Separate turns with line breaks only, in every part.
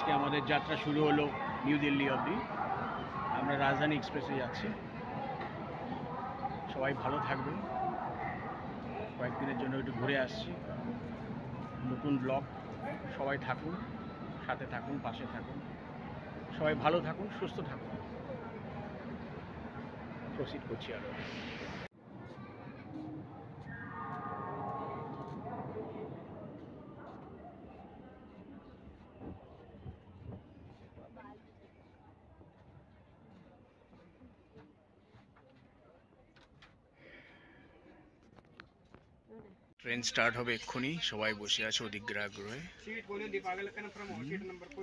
আজকে আমাদের যাত্রা শুরু হলো নিউ দিল্লি অবধি। আমরা রাজধানী এক্সপ্রেসে যাচ্ছি। সবাই ভালো থাকবেন। কয়েকদিনের জন্য একটু ঘুরে আসছি। নতুন ব্লগ। সবাই থাকুন, সাথে থাকুন, পাশে থাকুন। সবাই ভালো থাকুন, সুস্থ থাকুন। প্রসিড করছি আরও। ট্রেন স্টার্ট হবে এক্ষুনি। সবাই বসে আছে অধিগ্র আগ্রহে।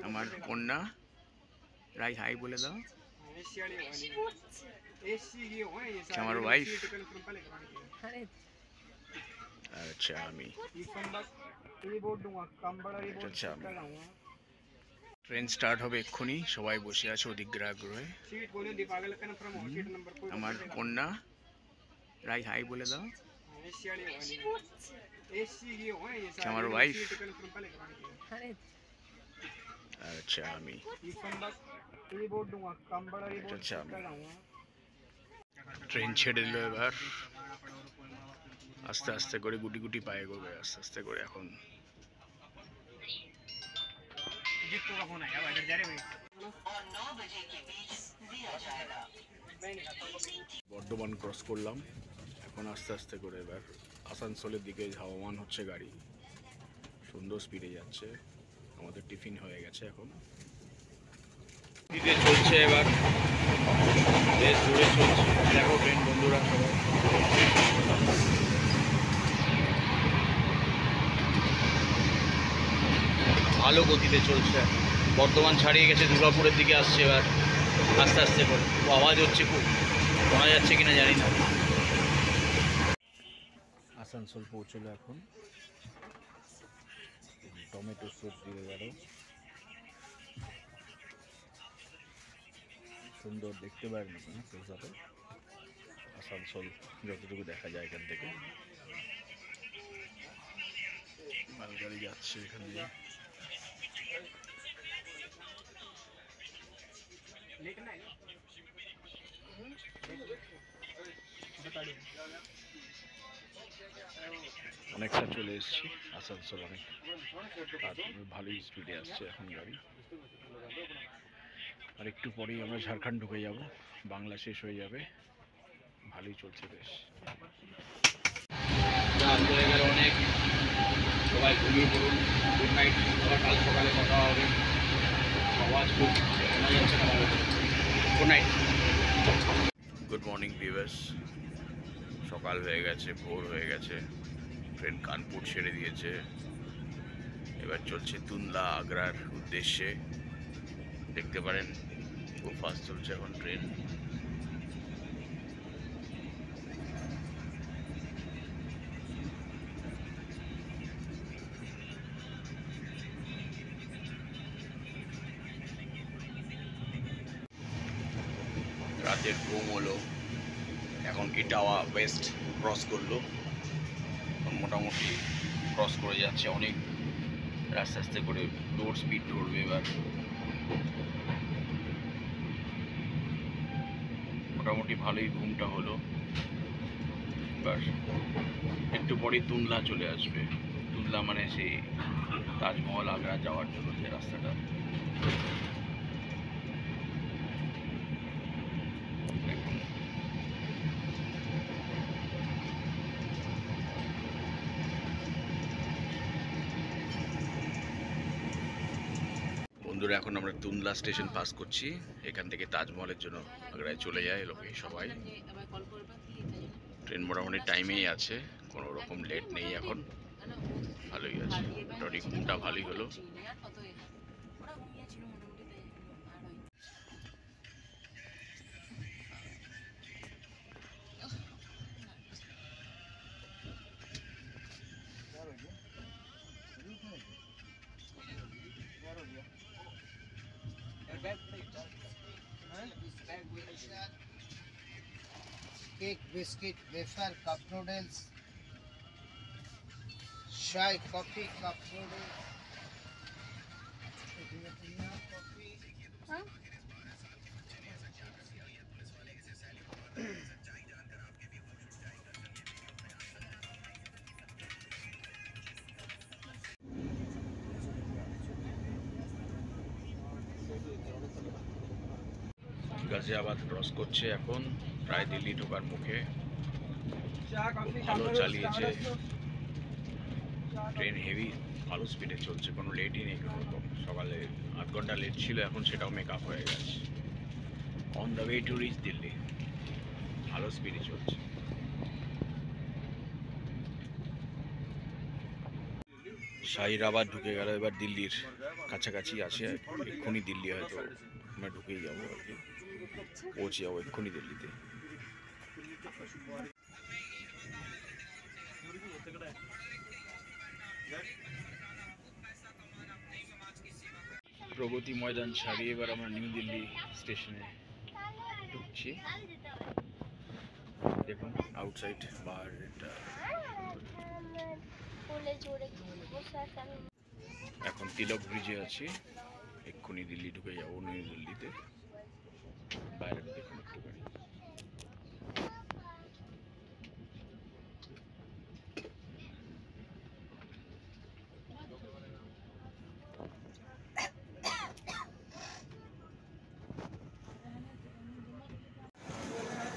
আমার কন্যা রাই হাই বলে দাও। আমার ওয়াইফ। আচ্ছা আমি ট্রেন স্টার্ট হবে এক্ষুনি। সবাই বসে আছে অধিগ্র আগ্রহে। আমার কন্যা রাই হাই বলে দাও। আমার ওয়াইফ। আচ্ছা আমি ট্রেন ছেড়ে দিল এবার। আস্তে আস্তে করে গুটি গুটি পায়ে করবে, আস্তে আস্তে করে। এখন বর্ধমান ক্রস করলাম। এখন আস্তে আস্তে করে এবার আসানসোলের দিকে ধাবমান হচ্ছে গাড়ি। সুন্দর স্পিডে যাচ্ছে। আমাদের টিফিন হয়ে গেছে। এখন চলছে এবার, বেশ জোরে চলছে। দেখো ট্রেন বন্ধুরা সবাই ভালো গতিতে চলছে। বর্ধমান ছাড়িয়ে গেছে, দুর্গাপুরের দিকে আসছে এবার আস্তে আস্তে করে। আওয়াজ হচ্ছে খুব, শোনা যাচ্ছে কিনা জানি না। আসানসোল পৌঁছলো এখন। টমেটো স্যুপ দিয়ে গেল। সুন্দর দেখতে পারেন আপনারা ক্লোজআপে আসানসোল যতটুকু দেখা যায় এখান থেকে। মালগাড়ি যাচ্ছে এখান দিয়ে। অনেকটা চলে এসেছি আসানসোল। অনেক ভালোই স্পিডে আসছে এখন গাড়ি। আর একটু পরেই আমরা ঝাড়খণ্ড ঢুকে যাব। বাংলা শেষ হয়ে যাবে। ভালোই চলছে বেশ। অনেক সবাই ঘুমিয়ে পড়ুন। Good night. কাল সকালে কথা হবে। আওয়াজ খুব শোনা যাচ্ছে না ভালো। Good night. Good morning viewers. সকাল হয়ে গেছে, ভোর হয়ে গেছে। ট্রেন কানপুর ছেড়ে দিয়েছে। এবার চলছে তুন্দলা আগ্রার উদ্দেশ্যে। দেখতে পারেন খুব ফাস্ট চলছে এখন ট্রেন। রাতের ঘুম হলো। এখন ইটাওয়া ওয়েস্ট ক্রস করলো। মোটামুটি ক্রস করে যাচ্ছে অনেক আস্তে আস্তে করে। জোর স্পিড ধরবে এবার। মোটামুটি ভালোই ঘুমটা হলো। এবার একটু পরেই তুন্দলা চলে আসবে। তুন্দলা মানে সেই তাজমহল আগ্রা যাওয়ার জন্য যে রাস্তাটা। বন্ধুরা এখন আমরা তুন্দলা স্টেশন পাস করছি। এখান থেকে তাজমহলের জন্য আগ্রায় চলে যায় লোকে সবাই। ট্রেন মোটামুটি টাইমেই আছে, কোনো রকম লেট নেই এখন। ভালোই আছে। মোটামুটি ঘুমটা ভালোই হলো।
Cake, biscuit, wafer, cup noodles, चाय, coffee, cup noodles.
Ghaziabad cross করছে এখন, প্রায় দিল্লি ঢোকার মুখে। ভালো চালিয়েছে ট্রেন, হেভি ভালো স্পিডে চলছে, কোনো লেটই নেই কোনো রকম। সকালে 8 ঘন্টা লেট ছিল, এখন সেটাও মেক আপ হয়ে গেছে। On the way to reach Delhi, ভালো স্পিডে চলছে। শাহিরাবাদ ঢুকে গেল, এবার দিল্লির কাছাকাছি আছে, এক্ষুনি দিল্লি হয়তো আমরা ঢুকেই যাবো আর কি, পৌঁছে যাবো এক্ষুনি দিল্লিতে। প্রগতি ময়দান ছাড়িয়ে এবার আমরা নিউ দিল্লি স্টেশনে ঢুকছি। দেখুন আউটসাইড বারটা, এখন তিলক ব্রিজে আছি, এক্ষুনি দিল্লি ঢুকে যাবো নিউ দিল্লিতে। বাইরেটা দেখুন একটুখানি।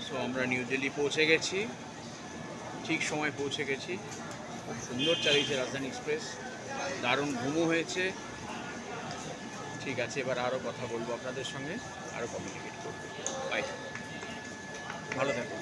সো আমরা নিউ দিল্লি পৌঁছে গেছি, ঠিক সময় পৌঁছে গেছি। খুব সুন্দর চালিয়েছে রাজধানী এক্সপ্রেস, দারুণ ঘুমও হয়েছে। ঠিক আছে, এবার আরও কথা বলবো আপনাদের সঙ্গে, আরও কমিউনিকেট করবো। বাই, ভালো থাকুন।